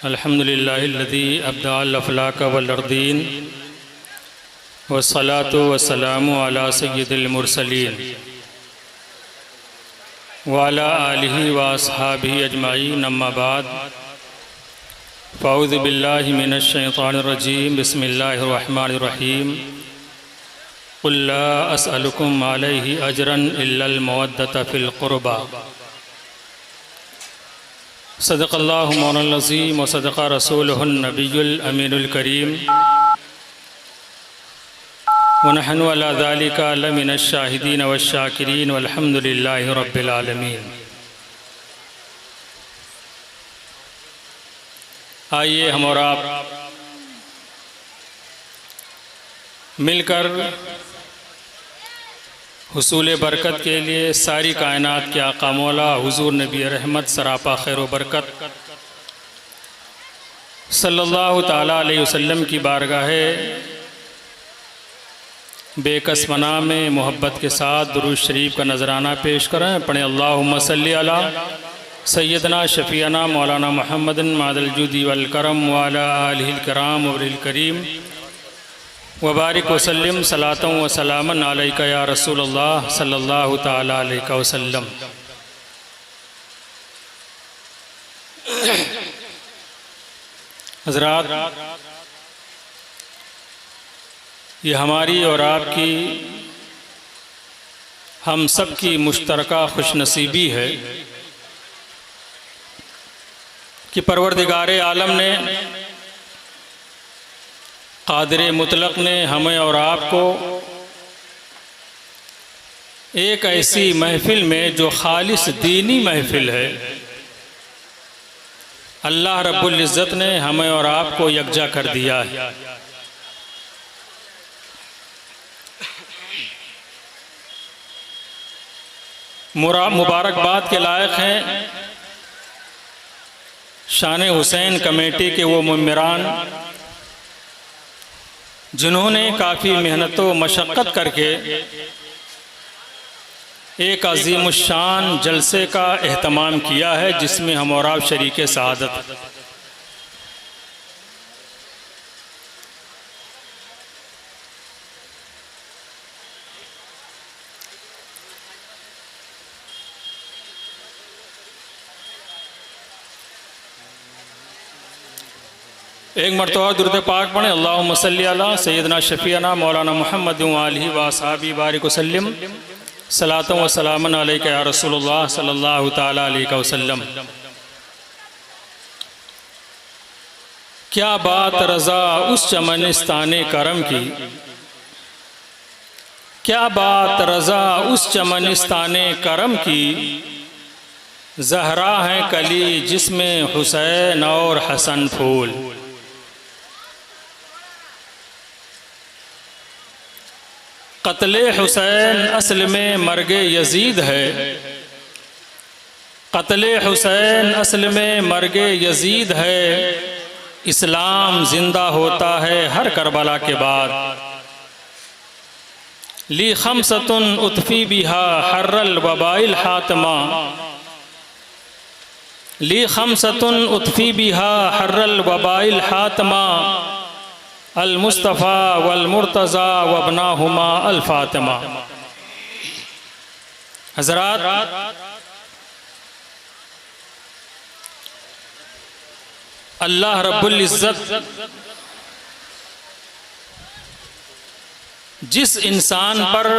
अल्हम्दुलिल्लाहिल्लज़ी अब्दअल अफ़लाक वल-अर्दीन वस्सलातु वस्सलामु अला सय्यिदिल मुरसलीन व अला आलिहि व अस्हाबिहि अजमाईन अम्मा बाद फ़अऊज़ु बिल्लाहि मिनश शैतानिर रजीम बिस्मिल्लाहिर रहमानिर रहीम क़ुल ला अस्अलुकुम अलैहि अजरन इल्लल मवद्दत फ़िल क़ुरबा सदक़ल्लाहु मौलाना अज़ीम व सदक़ रसूलुहुन नबियुल अमीनुल करीम व नहनु अला ज़ालिका लमिनश शाहिदीन वश्शाकिरीन वल्हम्दुलिल्लाहि रब्बिल आलमीन। आइए हम और आप मिलकर हुसूल बरकत के लिए सारी कायनात के आका मौला हुजूर नबी रहमत सरापा खैर व बरकत सल्लल्लाहु ताला अलैहि वसल्लम की बारगाह बेकस मना में मोहब्बत के साथ दुरूद शरीफ का नजराना पेश करें। पढ़ें अल्लाहुम्मा सल्ली अला सैयदना शफ़ीअना मौलाना मुहम्मदिन मादल जुदी वल करम व अला आलिहिल किराम वल करीम वबारिक वसल्लम सलातों व सलामन अलैका या रसूलल्लाह सल्लल्लाहु ताला अलैहि वसल्लम। हज़रात, ये हमारी और आपकी हम सब की मुश्तरका खुशनसीबी है कि परवरदिगारे आलम ने क़ादिर मुतलक ने हमें और आपको एक ऐसी महफ़िल में जो खालिस दीनी महफ़िल है, अल्लाह रब्बुल इज़्ज़त ने हमें और आपको यकजा कर दिया है। मुबारकबाद के लायक हैं शान हुसैन कमेटी के वो मुम्मिरान जिन्होंने काफ़ी मेहनत व मशक्क़त करके एक अज़ीमुश्शान जलसे का एहतमाम किया है, जिसमें हम और आप शरीके सआदत। एक मरतबा दुरूद पाक पढ़ें। अल्लाहुम्मा सल्ली अला सय्यदना शफ़ीअना मौलाना मुहम्मद व आलिहि व अस्हाबी बारिक वसल्लम सलातों व सलामन अलैका या रसूलुल्लाह सल्लल्लाहु ताला अलैहि वसल्लम। क्या बात रज़ा उस चमनिस्ताने करम की, क्या बात रज़ा उस चमनिस्ताने करम की, ज़हरा है कली जिसमें हुसैन और हसन फूल। क़त्ले हुसैन असल में मर्गे यजीद है, क़त्ले हुसैन असल में मर्गे यजीद है, इस्लाम जिंदा होता है हर करबला के बाद। ली खमसतुन उतफ़ी बिहा हर्रल वबाइल हातमा, ली खमसतुन उतफ़ी बिहा हर्रल वबाइल हातमा, अल मुस्तफ़ा वल मुर्तज़ा वबनाहुमा अल फ़ातिमा। हज़रात, अल्लाह रब्बुल इज़्ज़त जिस इंसान पर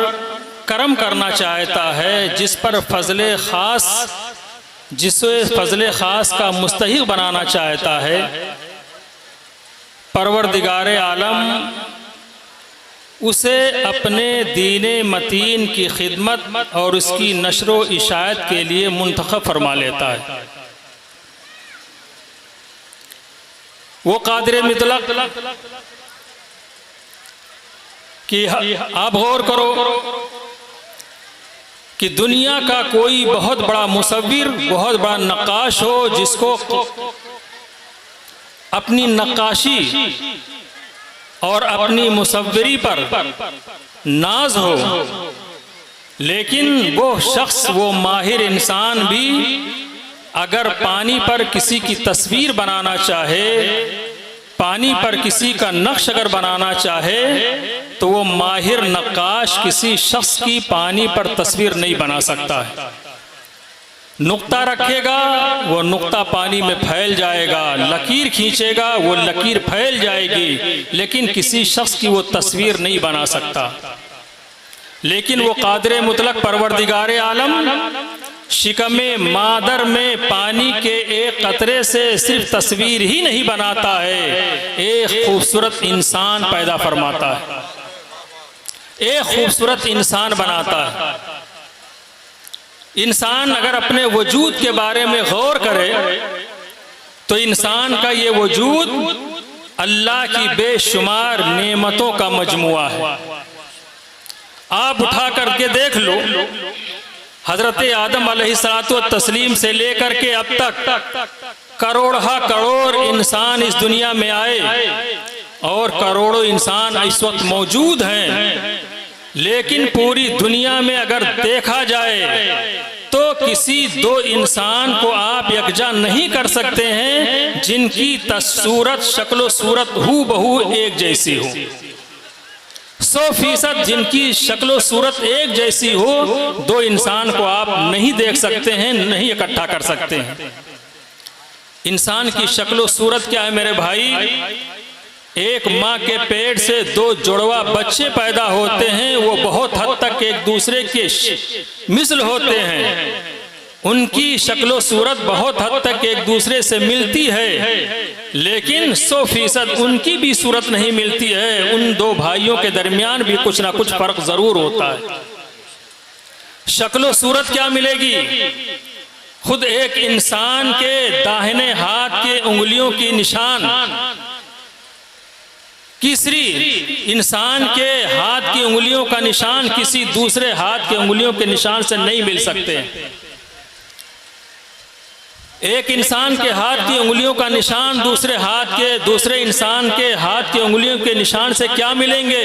करम करना चाहता है, जिस पर फ़ज़ले ख़ास, जिसे फ़ज़ले ख़ास का मुस्तहिक़ बनाना चाहता है, परवरदिगारे आलम उसे अपने दीने मतीन की खिदमत और उसकी नशरो इशायत के लिए मुंतखब फरमा लेता है। वो क़ादिर मुतलक कि आप गौर करो कि दुनिया का कोई बहुत बड़ा मुसव्विर, बहुत बड़ा नक्काश हो, जिसको अपनी नक्काशी और अपनी मुसव्विरी पर नाज हो, लेकिन वो शख्स, वो माहिर इंसान भी अगर पानी पर किसी की तस्वीर बनाना चाहे, पानी पर किसी का नक्श अगर बनाना चाहे, तो वो माहिर नक्काश किसी शख्स की पानी पर तस्वीर नहीं बना सकता है। नुक्ता रखेगा, वो नुक्ता पानी में फैल जाएगा, लकीर खींचेगा, वो लकीर फैल जाएगी, लेकिन किसी शख्स की वो तस्वीर नहीं बना सकता। लेकिन वो कादिर मुतलक परवरदिगार आलम शिकमे मादर में पानी के एक कतरे से सिर्फ तस्वीर ही नहीं बनाता है, एक खूबसूरत इंसान पैदा फरमाता है, एक खूबसूरत इंसान बनाता है। इंसान अगर अपने वजूद के बारे में गौर करे तो इंसान का ये वजूद अल्लाह की बेशुमार नेमतों का मजमुआ है। आप उठा करके देख लो, हजरत आदम अलैहिस्सलातु तस्लीम से लेकर के अब तक करोड़ा करोड़ इंसान इस दुनिया में आए और करोड़ों इंसान इस वक्त मौजूद हैं, लेकिन पूरी दुनिया में अगर देखा जाए तो किसी दो इंसान को आप यकजा नहीं कर सकते हैं जिनकी सूरत शक्लो सूरत हू बहू एक जैसी हो। 100% जिनकी शक्लो सूरत एक जैसी हो, दो इंसान को आप नहीं देख सकते हैं, नहीं इकट्ठा कर सकते हैं। इंसान की शक्लो सूरत क्या है मेरे भाई? एक माँ के पेट से दो जुड़वा बच्चे पैदा होते हैं, वो बहुत हद तक एक दूसरे के मिसल होते हैं, उनकी शक्लो सूरत बहुत हद तक एक दूसरे से मिलती है, लेकिन 100% उनकी भी सूरत नहीं मिलती है। उन दो भाइयों के दरमियान भी कुछ ना कुछ फर्क जरूर होता है। शक्लो सूरत क्या मिलेगी? खुद एक इंसान के दाहिने हाथ के उंगलियों की निशान तीसरी इंसान के हाथ की उंगलियों का निशान किसी दूसरे हाथ के उंगलियों के निशान से नहीं मिल सकते। एक इंसान के हाथ की उंगलियों का निशान दूसरे इंसान के हाथ की उंगलियों के निशान से क्या मिलेंगे?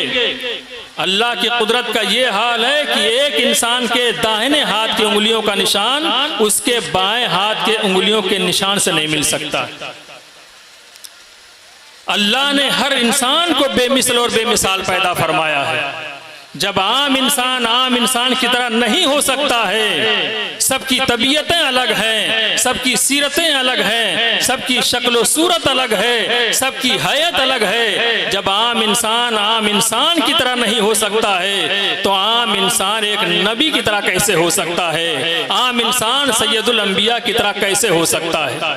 अल्लाह की कुदरत का ये हाल है कि एक इंसान के दाहिने हाथ की उंगलियों का निशान उसके बाएं हाथ के उंगलियों के निशान से नहीं मिल सकता। अल्लाह ने हर इंसान को बेमिसल और बेमिसाल पैदा फरमाया है। जब आम इंसान की तरह नहीं हो सकता है, सबकी तबीयतें अलग हैं, सबकी सीरतें अलग हैं, सबकी शक्ल सूरत अलग है, सबकी हैयत अलग है। जब आम इंसान की तरह नहीं हो सकता है, तो आम इंसान एक नबी की तरह कैसे हो सकता है? आम इंसान सैयदुल अंबिया की तरह कैसे हो सकता है?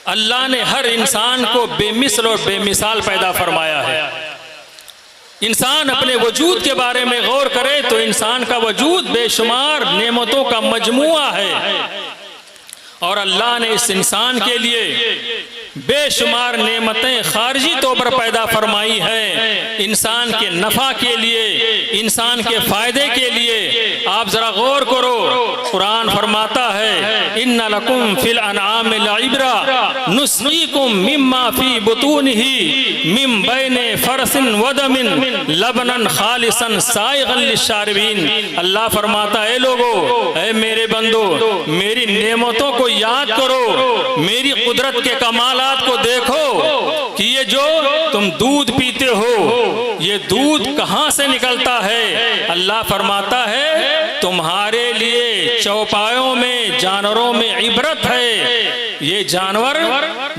अल्लाह ने हर इंसान को बेमिसल और बेमिसाल पैदा फरमाया है। इंसान अपने वजूद के बारे में गौर करे तो इंसान का वजूद बेशुमार नेमतों का मजमुआ है, और अल्लाह ने इस इंसान के लिए बेशुमार नेमतें खारिजी तौर पर पैदा फरमाई है, इंसान के नफा के लिए, इंसान के फायदे के लिए। आप जरा गौर करो, कुरान फरमाता है इन्ना लकुम फिल अनआम लइब्रा नुस्कीकुम मिम्मा फी बुतूनिही मिम बैने फरसिन वदमिन लबनन खालिसन साइगन लिशारिबीन। अल्लाह फरमाता है लोगो, ऐ मेरे बंदो, मेरी नेमतों को याद करो, मेरी कुदरत के कमालात को देखो कि ये जो तुम दूध पीते हो, ये दूध कहां से निकलता है? अल्लाह फरमाता है तुम्हारे लिए चौपायों में जानवरों में इबरत है। ये जानवर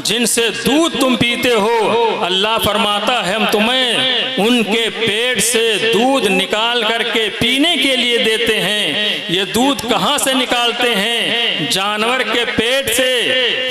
जिनसे दूध तुम पीते हो, अल्लाह फरमाता है हम तुम्हें उनके पेट से दूध निकाल करके पीने के लिए देते हैं। ये दूध कहां से निकालते हैं? जानवर के पेट से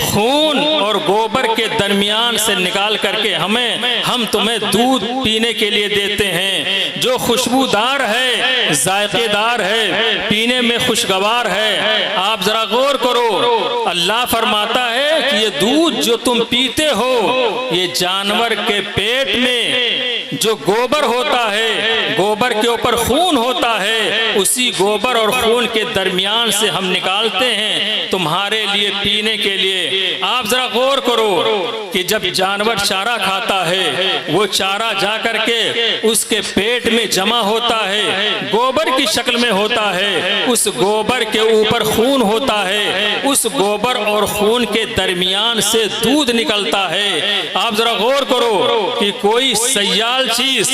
खून और गोबर के दरमियान से निकाल करके हम तुम्हें दूध पीने के लिए देते हैं, जो खुशबूदार है, जायकेदार है, पीने में खुशगवार है। आप जरा गौर करो, अल्लाह फरमाता है कि ये दूध जो तुम पीते हो, ये जानवर के पेट में जो गोबर होता है, गोबर के ऊपर खून होता है, उसी गोबर और खून के दरमियान से हम निकालते हैं तुम्हारे लिए पीने के लिए। आप जरा गौर करो कि जब जानवर चारा खाता है, वो चारा जा करके उसके पेट में जमा होता है, गोबर की शक्ल में होता है, उस गोबर के ऊपर खून होता है, उस गोबर और खून के दरमियान से दूध निकलता है। आप जरा गौर करो कि कोई सयाल चीज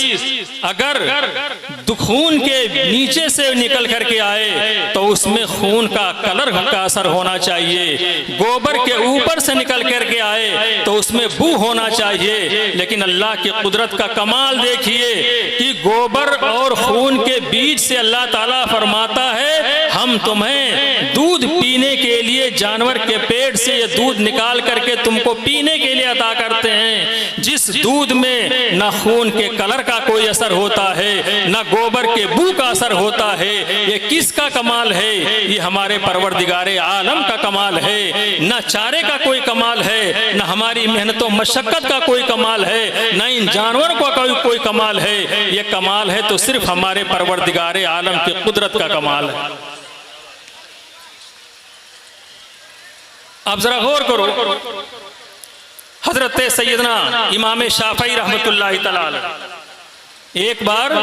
अगर खून के नीचे से निकल करके आए तो उसमें खून का कलर का असर होना चाहिए, गोबर के ऊपर से निकल करके आए तो उसमें बू होना चाहिए। लेकिन अल्लाह की कुदरत का कमाल देखिए कि गोबर और खून के बीच से अल्लाह ताला फरमाता है हम तुम्हें दूध पीने के लिए जानवर के पेट से ये दूध निकाल करके तुमको पीने के लिए अता करते हैं, जिस दूध में न खून के कलर का कोई असर होता है, न गोबर के बू का असर होता है। ये किसका कमाल है? ये हमारे परवरदिगारे आलम का कमाल है। न चारे का कोई कमाल है, न हमारी मेहनतों मशक्कत का कोई कमाल है, न इन जानवरों का कोई कमाल है। ये कमाल है तो सिर्फ हमारे परवरदिगारे आलम की कुदरत का कमाल है। अब जरा गौर करो, हजरत सैयदना इमाम शाफई रहमतुल्लाह तआला एक बार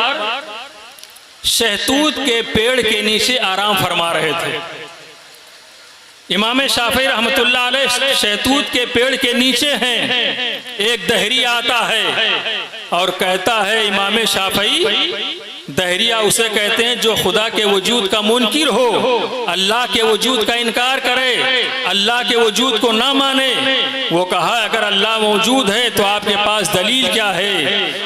शहतूत के पेड़ के नीचे आराम फरमा रहे थे। इमाम शाफई रहमतुल्लाह अलैह शहतूत के पेड़ के नीचे हैं। एक दहरी आता है और कहता है इमाम शाफई, दहरिया उसे कहते हैं जो खुदा के वजूद का मुनकिर हो, अल्लाह के वजूद का इनकार करे, अल्लाह के वजूद को ना माने। वो कहा अगर अल्लाह मौजूद है तो आपके पास दलील क्या है?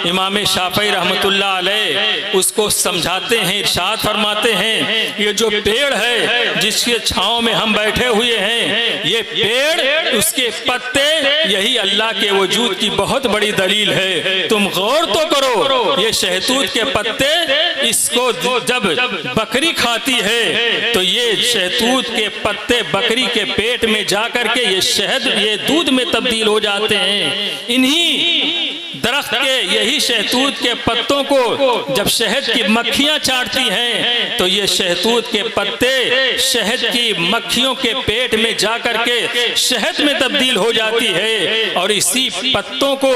इमाम शाफई रहमतुल्लाह अलैह उसको समझाते हैं, इरशाद फरमाते हैं ये जो पेड़ है जिसके छांव में हम बैठे हुए हैं, ये पेड़ उसके पत्ते यही अल्लाह के वजूद की बहुत बड़ी दलील है। तुम गौर तो करो, ये शहतूत के पत्ते इसको जब बकरी खाती है तो ये शहतूत के पत्ते बकरी के पेट में जाकर के ये शहद, ये दूध में तब्दील हो जाते हैं। इन्हीं दरख्त के यही शहतूत के पत्तों को जब शहद की मक्खियां चाटती हैं तो ये शहतूत के पत्ते शहद की मक्खियों के पेट में जाकर के शहद में तब्दील हो जाती है। और इसी पत्तों को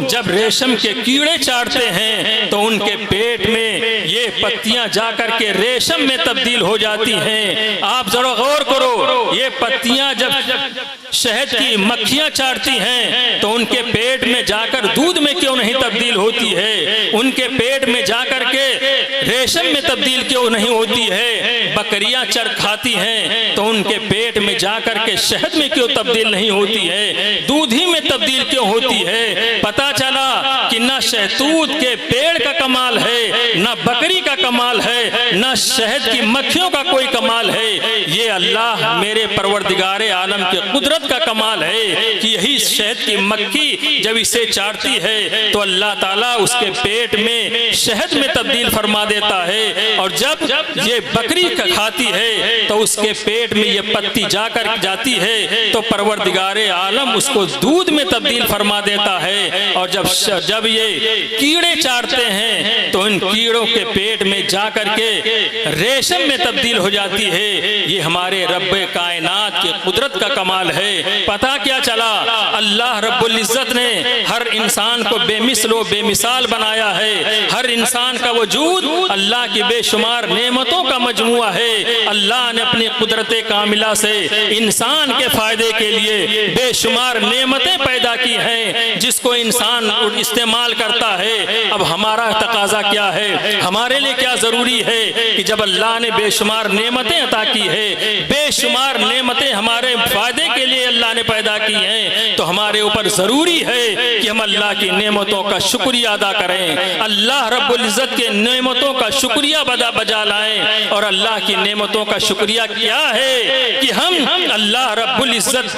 जब रेशम के कीड़े चाटते हैं तो उनके पेट में ये पत्तियां जाकर के रेशम में तब्दील हो जाती हैं। आप जरा गौर करो, ये पत्तियां जब शहद की मक्खियां चाटती हैं तो उनके पेट में जाकर दूध में क्यों नहीं तब्दील होती है? उनके पेट में जाकर के रेशम में तब्दील क्यों नहीं होती है? बकरियां चर खाती हैं तो उनके पेट में जाकर के शहद में क्यों तब्दील नहीं होती है? दूध ही में तब्दील क्यों होती है? पता चला कि न शहतूत के पेड़ का कमाल है, न बकरी का कमाल है, न शहद की मक्खियों का कोई कमाल है। ये अल्लाह मेरे परवरदिगारे आलम के कुदरत का कमाल है कि यही शहद की मक्खी जब इसे चाटती है तो अल्लाह ताला उसके पेट में शहद में तब्दील फरमा देता है। और जब ये बकरी खाती है तो उसके पेट में ये पत्ती जाकर जाती है तो परवरदिगारे आलम उसको दूध में तब्दील फरमा देता है। और जब ये कीड़े चाटते हैं तो इन कीड़ों के पेट में जाकर के रेशम में तब्दील हो जाती है। ये हमारे रब्बे कायनात की कुदरत का कमाल है। पता क्या चला? अल्लाह रब्बुल इज्जत ने हर इंसान को बेमिसलो बेमिसाल बनाया है। हर इंसान का वजूद अल्लाह की बेशुमार नेमतों का मजमुआ है। अल्लाह ने अपनी कुदरत कामिला से इंसान के फायदे के लिए बेशुमार नेमतें पैदा की हैं जिसको इंसान इस्तेमाल करता है। अब हमारा तकाजा क्या है? हमारे लिए क्या जरूरी है कि जब अल्लाह ने बेशुमार नेमतें अता की है, बेशुमार नेमतें हमारे फायदे के लिए अल्लाह ने पैदा की हैं, तो हमारे ऊपर जरूरी है कि हम अल्लाह की नेमतों का शुक्रिया अदा करें, अल्लाह रब्बुल इज्जत के नेमतों का शुक्रिया बजा लाएं। और अल्लाह की नेमतों का शुक्रिया क्या है कि हम अल्लाह रब्बुल इज्जत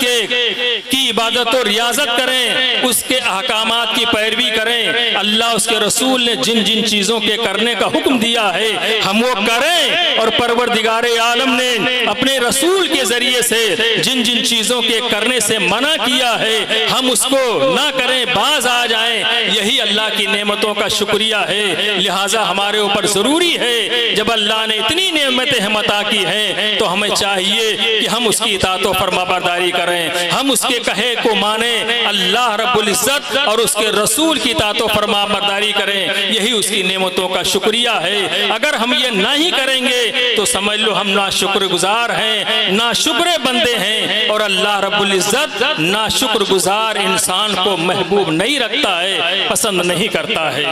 की इबादत और रियाजत करें, उसके अहकामात की पैरवी करें। अल्लाह उसके रसूल ने जिन जिन चीजों के करने का हुक्म दिया है हम वो करें, और परवरदिगारे आलम ने अपने रसूल के जरिए से जिन जिन चीजों के करने से मना किया है है हम उसको ना करें, बाज आ जाएं, यही अल्लाह की नेमतों का शुक्रिया है। लिहाजा हमारे ऊपर ज़रूरी है, जब अल्लाह ने इतनी नेमतें हम अता की हैं तो हमें चाहिए कि हम उसकी इताअत व फरमाबरदारी करें, हम उसके कहे को माने, अल्लाह रब्बुल इज़्ज़त और उसके रसूल की इताअत व फरमाबरदारी करें, यही उसकी नेमतों का शुक्रिया है। अगर हम ये नहीं करेंगे तो समझ लो हम ना शुक्रगुजार हैं, ना शुक्र बंदे हैं, और अल्लाह रब्बुल इज़्ज़त ना शुक्रगुजार इंसान को महबूब नहीं रखता है, पसंद नहीं करता है।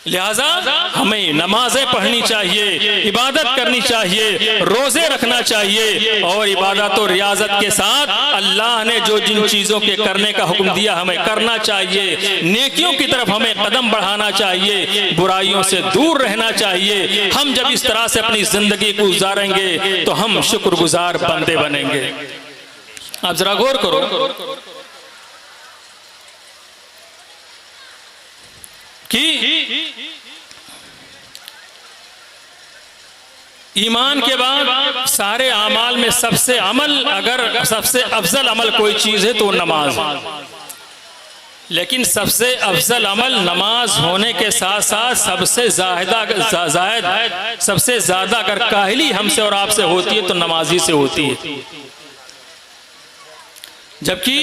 लिहाजा हमें नमाजें पढ़नी चाहिए, इबादत करनी चाहिए, रोजे रखना चाहिए, और इबादत और रियाजत के साथ अल्लाह ने जो जिन चीज़ों के करने का हुक्म दिया हमें करना चाहिए। नेकियों की तरफ हमें कदम बढ़ाना चाहिए, बुराइयों से दूर रहना चाहिए। हम जब इस तरह से अपनी जिंदगी को गुजारेंगे तो हम शुक्रगुजार बंदे बनेंगे। आप जरा गौर करो कि ईमान के बाद सारे अमाल में सबसे अफजल अमल कोई चीज़ है तो नमाज। लेकिन सबसे अफजल अमल नमाज होने के साथ साथ सबसे ज़्यादा अगर काहली हमसे और आपसे होती है तो नमाजी से होती है। जबकि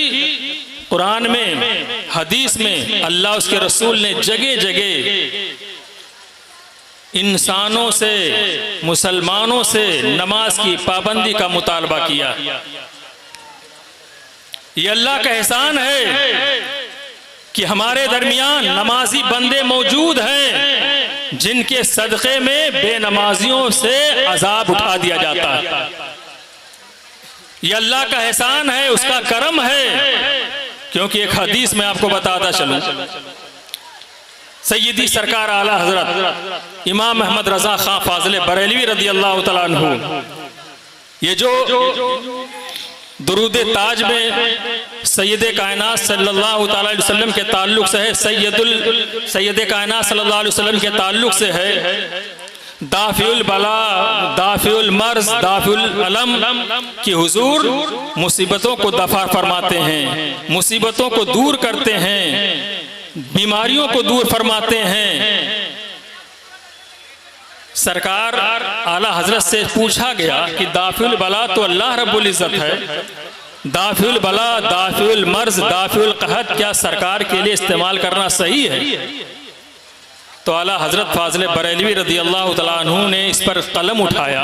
कुरान में, हदीस में अल्लाह उसके रसूल ने जगह जगह इंसानों से, मुसलमानों से नमाज की पाबंदी का मुतालबा किया। ये अल्लाह का एहसान है कि हमारे दरमियान नमाजी बंदे मौजूद हैं जिनके सदक़े में बेनमाजियों से अजाब उठा दिया जाता है। ये अल्लाह का एहसान है, उसका करम है। क्योंकि एक हदीस में आपको बताता चलूं, सैयदी सरकार आला हजरत इमाम अहमद रजा खां फाजिल बरेलवी रदी अल्लाह तआला अन्हु, ये जो दुरूद ताज में सैयद कायनात सल्लल्लाहु तआला अलैहि वसल्लम के ताल्लुक से है, सैयद कायनात सल्लल्लाहु अलैहि वसल्लम के ताल्लुक से है, दाफिउल बला, दाफिउल मर्ज, दाफिउल अलम कि हुजूर मुसीबतों को दफा फरमाते हैं, मुसीबतों को दूर करते हैं, बीमारियों को दूर फरमाते हैं। सरकार आला हजरत से पूछा गया कि दाफिउल बला तो अल्लाह रब्बुल इज़्ज़त है, दाफिउल बला, दाफिउल मर्ज, दाफिउल कहत क्या सरकार के लिए इस्तेमाल करना सही है? तो आला हजरत फाजिल बरेलवी रदी अल्लाह तआला अन्हु ने इस पर कलम उठाया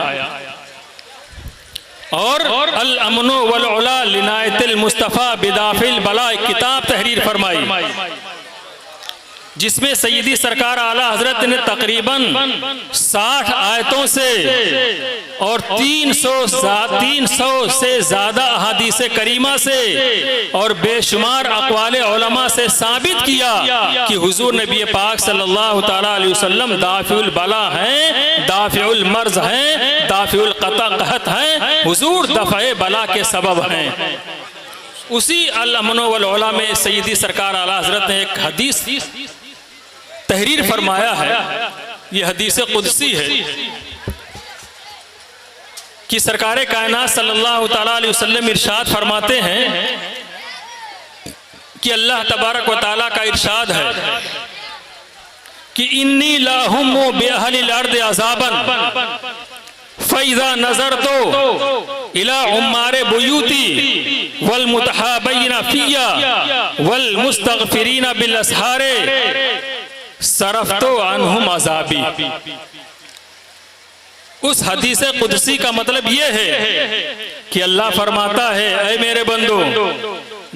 और अल अमनो वल उला लिनायतिल मुस्तफ़ा बिदाफिल बला एक किताब तहरीर फरमाई, जिसमें सैयदी सरकार आला हजरत ने तकरीबन 60 आयतों से और 300 से ज़्यादा अहादीस करीमा से और बेशुमार अक़वाल उलमा से साबित किया कि हुजूर नबी पाक सल्लल्लाहु तआला अलैहि वसल्लम दाफिउल बला हैं, दाफिउल मर्ज हैं, दाफिउल कहत हैं, हुजूर दफ़े बला के सबब हैं। उसी अल अमनो वल उला में सैयदी सरकार आला हजरत ने एक हदीस तहरीर फरमाया है, ये हदीस कुदसी है कि सरकारे कायनात सल्लल्लाहु तआला अलैहि वसल्लम इरशाद फरमाते हैं कि अल्लाह तबारक व तआला का इरशाद है कि इन्नी लाहुम्मु बिअहलिल अर्द अज़ाबन फ़इज़ा नज़रतु इला उम्मारे बुयूती वल मुतहाबयिना फ़िया वल मुस्तग़फ़िरीना बिल असहारे सरफ़तो अन्हुम अज़ाबी। उस हदीस कुदसी का मतलब ये है कि अल्लाह फरमाता है, ऐ मेरे बंदो,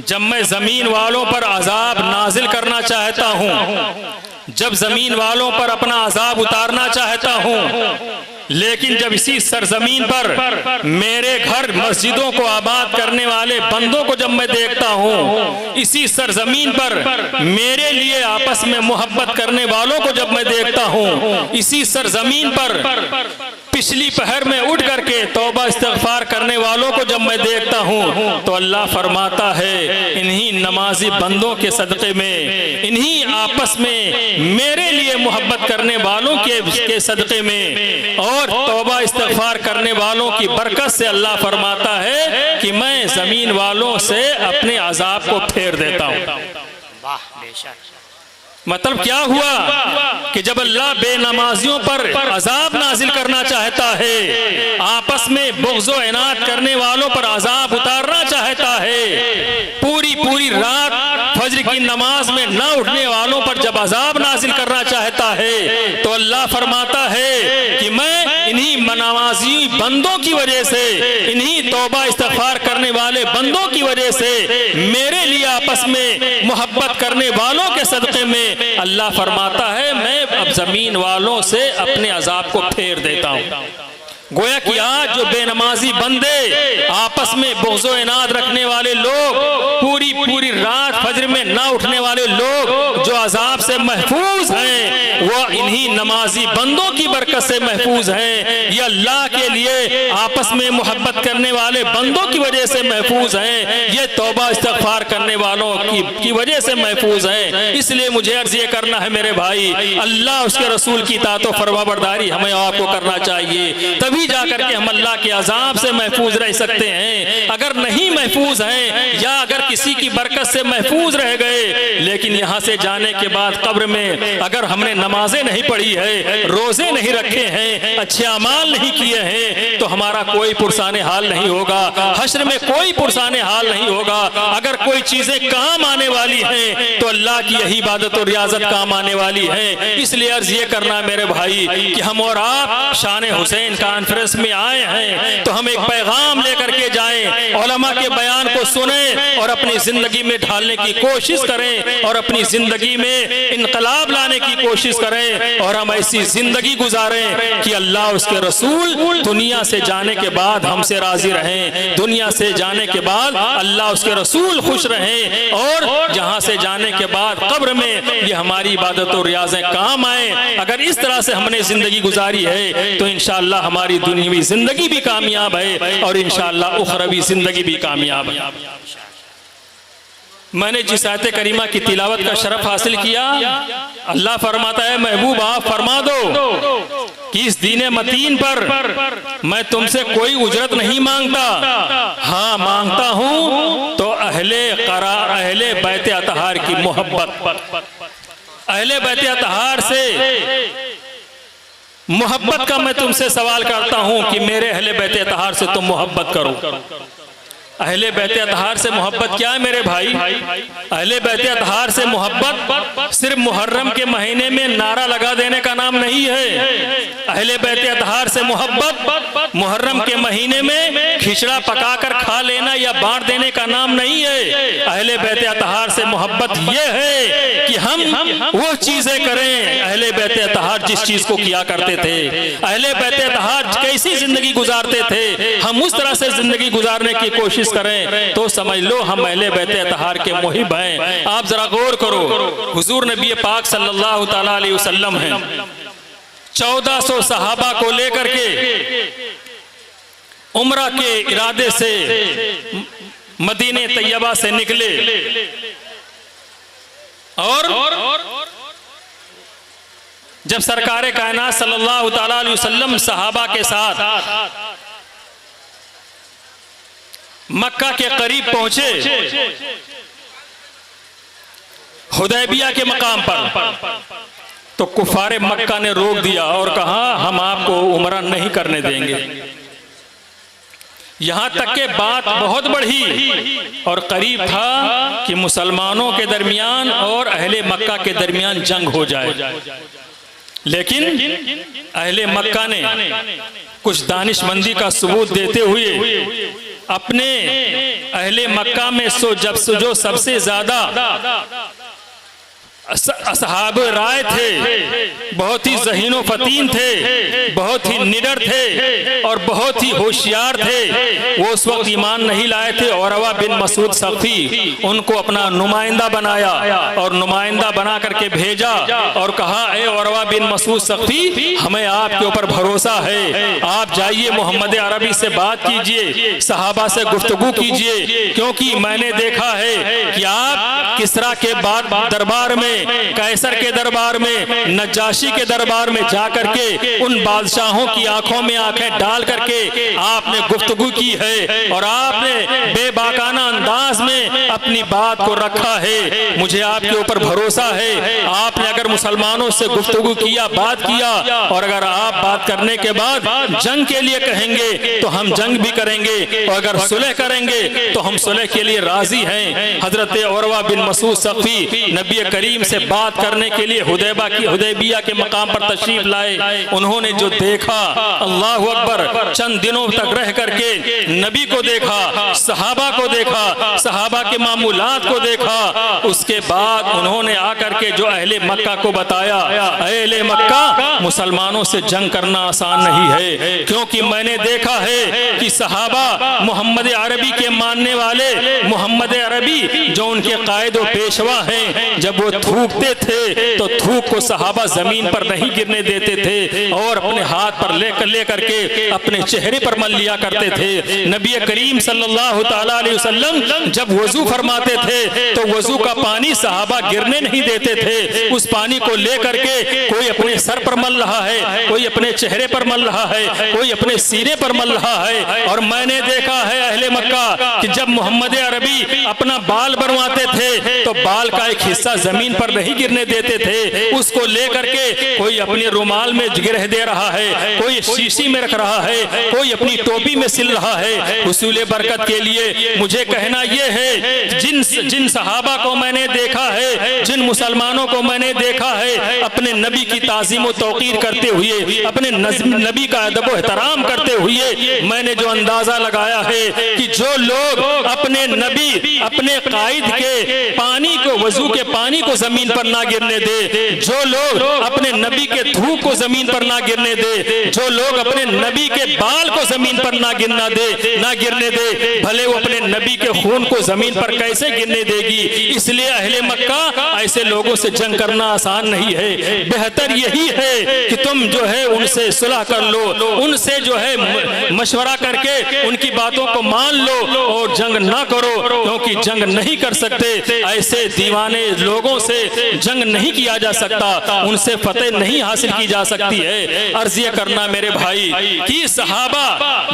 जब मैं जमीन वालों पर अजाब नाजिल करना चाहता हूँ, जब जमीन वालों पर अपना अजाब उतारना चाहता हूँ, लेकिन जब इसी सरजमीन पर मेरे घर मस्जिदों को आबाद करने वाले बंदों को जब मैं देखता हूँ, इसी सरजमीन पर मेरे लिए आपस में मोहब्बत करने वालों को जब मैं देखता हूँ, इसी सरजमीन पर पिछली पहर में उठ करके तौबा इस्तिग़फ़ार करने वालों को जब मैं देखता हूँ तो अल्लाह फरमाता है इन्हीं नमाजी बंदों के सदक़े में, इन्हीं आपस में मेरे लिए मोहब्बत करने वालों के सदक़े में और तौबा इस्तिग़फ़ार करने वालों की बरकत से अल्लाह फरमाता है कि मैं ज़मीन वालों से अपने अज़ाब को फेर देता हूँ। वाह बेशक। मतलब क्या हुआ कि जब अल्लाह बेनमाजियों पर अजाब नाजिल करना चाहता है, आपस में बुग़्ज़ व इनाद करने वालों पर अजाब उतारना चाहता है, पूरी पूरी रात फज्र की नमाज में न उठने वालों पर जब अजाब नाजिल करना चाहता है तो अल्लाह फरमाता है कि मैं इन्हीं नमाजी बंदों की वजह से, इन्हीं तौबा इस्तिग़फ़ार करने वाले बंदों की वजह से, मेरे लिए आपस में मोहब्बत करने वालों के सदक़े में अल्लाह फरमाता है मैं अब ज़मीन वालों से अपने अज़ाब को फेर देता हूँ। गोया कि आज जो बेनमाजी बंदे, आपस में बुग़्ज़ व इनाद रखने वाले लोग, पूरी पूरी रात फज्र में ना उठने वाले लोग जो अज़ाब से महफूज हैं, वो इन्हीं नमाजी बंदों की बरकत से महफूज हैं। ये अल्लाह के लिए आपस में मोहब्बत करने वाले बंदों की वजह से महफूज हैं, ये तौबा इस्तिग़फ़ार करने वालों की वजह से महफूज हैं। इसलिए मुझे अर्ज़ ये करना है मेरे भाई, अल्लाह उसके रसूल की इताअत व फरमाबरदारी हमें आपको करना चाहिए, तभी जाकर के हम अल्लाह के अजाब से महफूज रह सकते हैं। अगर नहीं महफूज हैं या अगर किसी की बरकत से महफूज रह गए, लेकिन यहाँ से जाने के बाद कब्र में अगर हमने नमाजें नहीं पढ़ी है, रोजे नहीं रखे हैं, अच्छे अमाल नहीं किए हैं, तो हमारा कोई पुरसाने हाल नहीं होगा, हश्र में कोई पुरसाने हाल नहीं होगा। अगर कोई चीजें काम आने वाली हैं तो अल्लाह की यही इबादत और रियाजत काम आने वाली है। इसलिए अर्ज ये करना मेरे भाई कि हम और आप शान हुसैन कॉन्फ्रेंस में आए हैं तो हम एक पैगाम लेकर के जाएं, उलमा के बयान को सुने और अपनी जिंदगी में ढालने की कोशिश करें और अपनी जिंदगी में इनकलाब लाने की कोशिश करें और हम ऐसी जिंदगी गुजारें कि अल्लाह उसके रसूल दुनिया से जाने के बाद हमसे राजी रहें, दुनिया से जाने के बाद अल्लाह उसके रसूल खुश रहें और जहां से जाने के बाद कब्र में ये हमारी इबादत और रियाज़ें काम आए। अगर इस तरह से हमने जिंदगी गुजारी है तो इंशाअल्लाह हमारी दुनियावी जिंदगी भी कामयाब है और इंशाअल्लाह उखरवी जिंदगी भी कामयाब है। मैंने जिस आयत करीमा की तिलावत का शरफ हासिल किया, अल्लाह फरमाता है महबूब आप फरमा दो कि इस दीन मतीन पर मैं तुमसे कोई उजरत नहीं मांगता, हाँ मांगता हूँ तो अहले बैत अतहार की मोहब्बत, अहले बैत अतहार से मोहब्बत का मैं तुमसे सवाल करता हूं कि मेरे अहले बैत अतहार से तुम मोहब्बत करो। अहले बैत अतहार से मोहब्बत क्या है मेरे भाई? अहले बैत अतहार से मोहब्बत सिर्फ मुहर्रम के महीने में नारा लगा देने का नाम नहीं है। अहले बैत अतहार से मोहब्बत मुहर्रम के महीने में खिचड़ा पकाकर खा लेना या बांट देने का नाम नहीं है। अहले बैत अतहार से मोहब्बत यह है कि हम वो चीजें करें, अहले बैत अतहार जिस चीज को किया करते थे, अहले बैत अतहार कैसी जिंदगी गुजारते थे, हम उस तरह से जिंदगी गुजारने की कोशिश करें तो समझ लो हम अहले बैत अतहार के मुहिब हैं। आप जरा गौर करो, हुजूर नबी पाक सल्लल्लाहु तआला अलैहि वसल्लम हैं, 1400 सहाबा को लेकर के उम्रा के इरादे से मदीने तैयबा से निकले और जब सरकारे कायनात सल्लल्लाहु तआला अलैहि वसल्लम सहाबा के साथ मक्का के करीब पहुंचे, हुदैबिया के मकाम पर, तो कुफारे मक्का ने रोक दिया और कहा हम आपको उम्रा नहीं करने देंगे। यहां तक के बात बहुत बढ़ी और करीब था कि मुसलमानों के दरमियान और अहले मक्का के दरमियान जंग हो जाए। लेकिन अहले मक्का ने कुछ दानिशमंदी का सबूत देते हुए अपने अहले मक्का में जो सबसे ज्यादा असहाब राय थे, बहुत ही ज़हीनो फतीन थे, बहुत ही निडर थे और बहुत ही होशियार थे। वो उस वक्त ईमान नहीं लाए थे। औरवा बिन मसूद सक़फ़ी उनको अपना नुमाइंदा बनाया और नुमाइंदा बना करके भेजा और कहा, ए औरवा बिन मसूद सक़फ़ी, हमें आपके ऊपर भरोसा है, आप जाइए मोहम्मद अरबी से बात कीजिए, सहाबा से गुफ्तगू कीजिए, क्योंकि मैंने देखा है कि आप किसरा के बाद दरबार में, कैसर के दरबार में, नजाशी के दरबार में जाकर के उन बादशाहों की आंखों में आंखें डाल करके आपने गुफ्तगू की है और आपने बेबाकाना अंदाज में अपनी बात को रखा है। मुझे आपके ऊपर भरोसा है, आपने अगर मुसलमानों से गुफ्तगू किया, बात किया, और अगर आप बात करने के बाद जंग के लिए कहेंगे तो हम जंग भी करेंगे, और अगर सुलह करेंगे तो हम सुलह के लिए राजी हैं। हजरत औरवा बिन मसूद सक़फ़ी नबी करीम से बात करने के लिए हुदैबिया के मकाम पर तशरीफ लाए। उन्होंने जो देखा, अल्लाह अकबर, चंद दिनों तक रह करके नबी को देखा, सहाबा को देखा, सहाबा के मामूलात को देखा। उसके बाद उन्होंने आकर के जो अहले मक्का को बताया, अहले मक्का, मुसलमानों से जंग करना आसान नहीं है, क्योंकि मैंने देखा है कि सहाबा मोहम्मद अरबी के मानने वाले, मोहम्मद अरबी जो उनके कायद व पेशवा हैं, जब वो थूकते थे तो थूक को सहाबा जमीन पर नहीं गिरने देते थे और अपने हाथ पर लेकर के अपने चेहरे पर मल लिया करते थे। नबी करीम सल्लल्लाहु तआला अलैहि वसल्लम जब वजू फरमाते थे तो वजू का पानी सहाबा गिरने नहीं देते थे। उस पानी को लेकर के कोई अपने सर पर मल रहा है, कोई अपने चेहरे पर मल रहा है, कोई अपने सीने पर मल रहा है। और मैंने देखा है अहले मक्का कि जब मोहम्मद अरबी अपना बाल बनवाते थे तो बाल का एक हिस्सा जमीन पर नहीं गिरने देते थे, उसको लेकर के कोई अपने रुमाल में गिरह दे रहा है, कोई शीशी में रख रहा है, कोई अपनी टोपी में सिल रहा है। हुसूल बरकत के लिए मुझे कहना यह है, जिन सहाबा को मैंने देखा है, जिन मुसलमानों को मैंने देखा है अपने नबी की ताज़ीम व तौक़ीर करते हुए, अपने नबी का अदब व एहतराम करते हुए, मैंने जो अंदाजा लगाया है कि जो लोग अपने नबी, अपने कायद के पानी को, वजू के पानी को जमीन पर ना गिरने दे, जो लोग अपने नबी के थूक को जमीन पर ना गिरने दे, जो लोग अपने नबी के बाल को जमीन पर ना गिरने दे, भले वो अपने नबी के खून को जमीन पर कैसे गिरने देगी। इसलिए अहले मक्का, ऐसे लोगों से जंग करना आसान नहीं है। बेहतर यही है कि तुम जो है उनसे सुलह कर लो, उनसे जो है मशवरा करके उनकी बातों को मान लो और जंग ना करो, क्योंकि जंग नहीं कर सकते। ऐसे दीवाने लोगों से जंग नहीं किया जा सकता, उनसे फतेह नहीं हासिल की जा सकती है। अर्ज़ ये करना मेरे भाई कि सहाबा,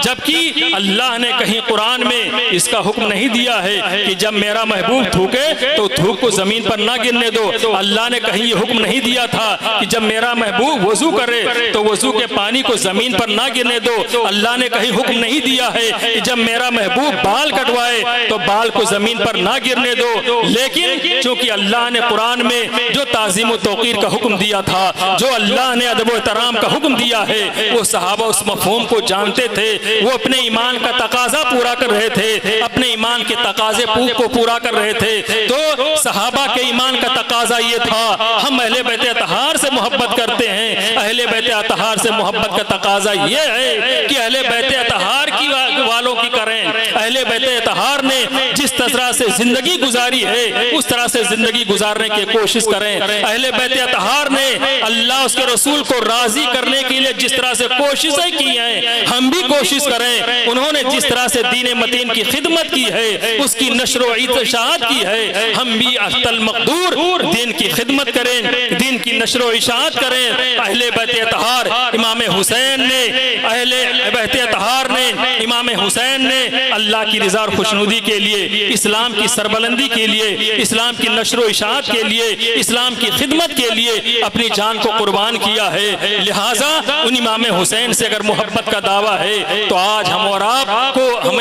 जबकि अल्लाह ने कहीं कुरान में इसका हुक्म नहीं दिया है कि जब मेरा महबूब थूके तो थूक को जमीन पर ना गिरने दो, अल्लाह ने कहीं ये हुक्म नहीं दिया था कि जब मेरा महबूब वजू करे तो वजू के पानी को जमीन पर ना गिरने दो, अल्लाह ने कहीं हुक्म नहीं दिया है कि जब मेरा महबूब बाल कटवाए तो बाल को जमीन पर ना गिरने दो। लेकिन चूंकि अल्लाह ने कुरान में जो ताज़ीम व तौक़ीर का हुक्म दिया था, जो अल्लाह ने अदब व एहतराम का हुक्म दिया है, वो सहाबा उस मफ़हूम को जानते थे। वो अपने ईमान का तकाजा पूरा कर रहे थे, अपने ईमान के तकाजे को पूरा कर रहे थे। तो सहाबा के ईमान का तकाजा ये था, हम अहले बैत अतहार से मोहब्बत करते हैं। अहले बैत अतहार से मोहब्बत का तकाजा ये है कि अहले बैत अतहार की वालों की करें। अहले बैत अतहार ने जिस तरह से जिंदगी गुजारी है उस तरह से जिंदगी गुजारने की कोशिश करें। अहले बैत अतहार ने अल्लाह उसके रसूल को राजी करने के लिए जिस तरह से कोशिशें की हैं, हम भी कोशिश करें। उन्होंने जिस तरह से दीन मतीन की खिदमत की है, उसकी नश्र व इशाअत की है, हम भी अफ्तल मक़दूर दीन की खिदमत करें, दीन की नश्र व इशाअत करें। अहले बैत अतहार इमाम हुसैन ने, अहले बैत अतहार ने, इमाम हुसैन ने अल्लाह की रज़ा और खुशनुदी के लिए, इस्लाम की सरबलंदी के लिए, इस्लाम की नश्र व इशाअत के लिए, इस्लाम की खिदमत के लिए अपनी जान को कुर्बान किया है। लिहाजा उन इमाम हुसैन से अगर मोहब्बत का दावा है तो आज हमें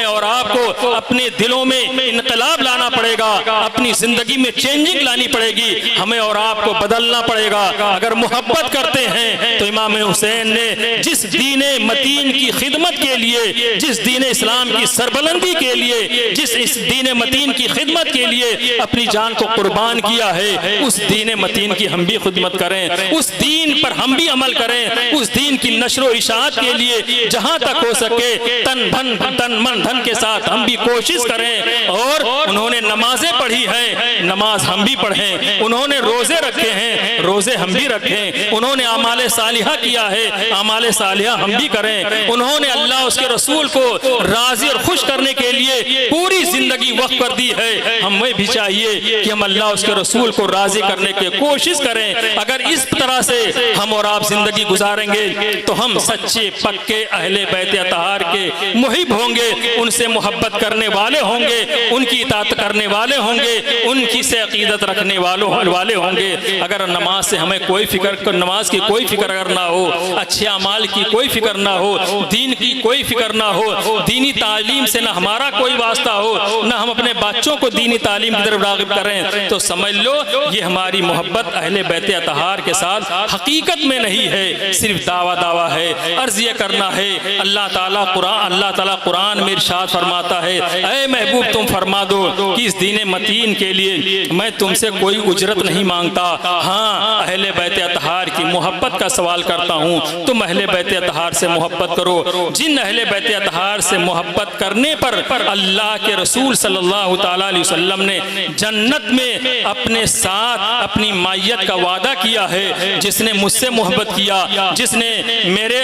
और आपको अपने दिलों में इनकलाब लाना पड़ेगा, अपनी जिंदगी में चेंजिंग लानी पड़ेगी, हमें और आपको बदलना पड़ेगा। अगर मोहब्बत करते हैं तो इमाम हुसैन ने जिस दीन मतीन की खिदमत के लिए, जिस दीन इस्लाम की सरबलंदी के लिए, जिस इस दीन मतीन की खिदमत के लिए अपनी जान को कुर्बान किया है, उस दीन मतीन की हम भी खिदमत करें, उस दीन पर हम भी अमल करें, उस दीन की नशर व इशाअत के लिए जहां तक हो सके तन मन धन के साथ हम भी कोशिश करें। और उन्होंने नमाजें पढ़ी हैं, नमाज हम भी पढ़ें, उन्होंने रोजे रखे हैं, रोजे हम भी रखें, उन्होंने आमाले सालिहा किया है, आमाले सालिहा हम भी करें, उन्होंने अल्लाह उसके रसूल को राजी और खुश करने के लिए पूरी जिंदगी वक्फ कर दी है। हमें भी चाहिए कि हम अल्लाह उसके रसूल को राजी करने की कोशिश करें। अगर इस तरह से हम और आप जिंदगी गुजारेंगे तो हम सच्चे पक्के अहले बैत अतहार के मुहिब होंगे, उनसे मोहब्बत करने वाले होंगे, उनकी इताअत करने वाले होंगे, उनकी से अकीदत रखने वाले होंगे। अगर नमाज से हमें कोई फिक्र, नमाज की कोई फिक्र अगर ना हो, अच्छे अमाल की कोई फिक्र ना हो, दीन की कोई फिक्र ना हो, दीनी तालीम से ना हमारा कोई वास्ता हो, ना हम अपने बच्चों को दीनी तालीम की तरफ राग़िब करें, तो समझ लो ये हमारी मोहब्बत अहले बैत अतहार के साथ हकीकत में नहीं है, सिर्फ दावा है। अर्ज़ ये करना है, अल्लाह ताला कुरान में इरशाद फरमाता है, ऐ महबूब तुम फरमा दो कि इस दीन मतीन के लिए मैं तुमसे कोई उजरत नहीं मांगता, हाँ अहले बैत अतहार की मोहब्बत का सवाल करता हूँ, तुम अहले बैत अतहार से मोहब्बत करो। जिन अहले बैत अतहार से मोहब्बत करने पर अल्लाह के रसूल सल्लल्लाहु ताला अलैहि वसल्लम ने जन्नत में अपने साथ अपनी मायत का वादा किया है। जिसने मुझसे मोहब्बत किया, जिसने मेरे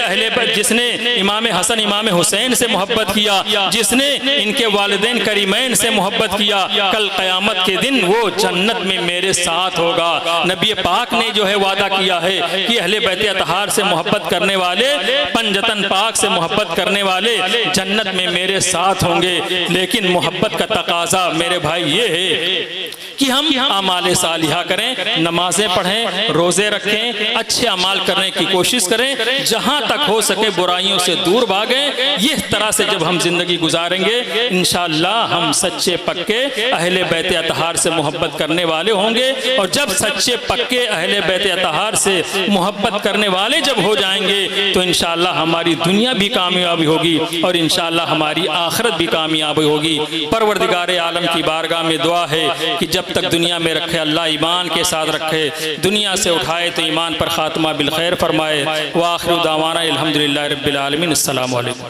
जिसने इमाम हसन इमाम हुसैन से मोहब्बत किया, जिसने इनके वालिदैन करीमैन से मोहब्बत किया, कल क़यामत के दिन वो जन्नत में मेरे साथ होगा। नबी पाक ने जो है वादा किया है कि अहले बैत अतहार से मोहब्बत करने वाले, पंजतन पाक से मोहब्बत करने वाले जन्नत में मेरे साथ होंगे। लेकिन मोहब्बत का तकाजा मेरे भाई ये है कि हम अमाले सालिहा करें, नमाजें पढ़ें, रोज़े रखें, अच्छे अमाल करने की कोशिश करें, जहाँ तक हो सके बुराइयों से दूर भागें। इस तरह से जब हम ज़िंदगी गुजारेंगे इंशाअल्लाह हम सच्चे पक्के अहले बैत अतहार से मोहब्बत करने वाले होंगे। और जब सच्चे पक्के अहले बैत अतहार से मोहब्बत करने वाले जब हो जाएंगे तो इंशाअल्लाह हमारी दुनिया भी कामयाबी होगी और इंशाअल्लाह हमारी आखिरत भी कामयाब होगी। परवरदिगार आलम की बारगाह में दुआ है कि जब तक दुनिया में रखे अल्लाह ईमान के साथ रखे, दुनिया से उठाए तो ईमान पर खात्मा बिल खैर फरमाए। व आखिर दावाना अल्हम्दुलिल्लाहि रब्बिल आलमीन। अस्सलामु अलैकुम।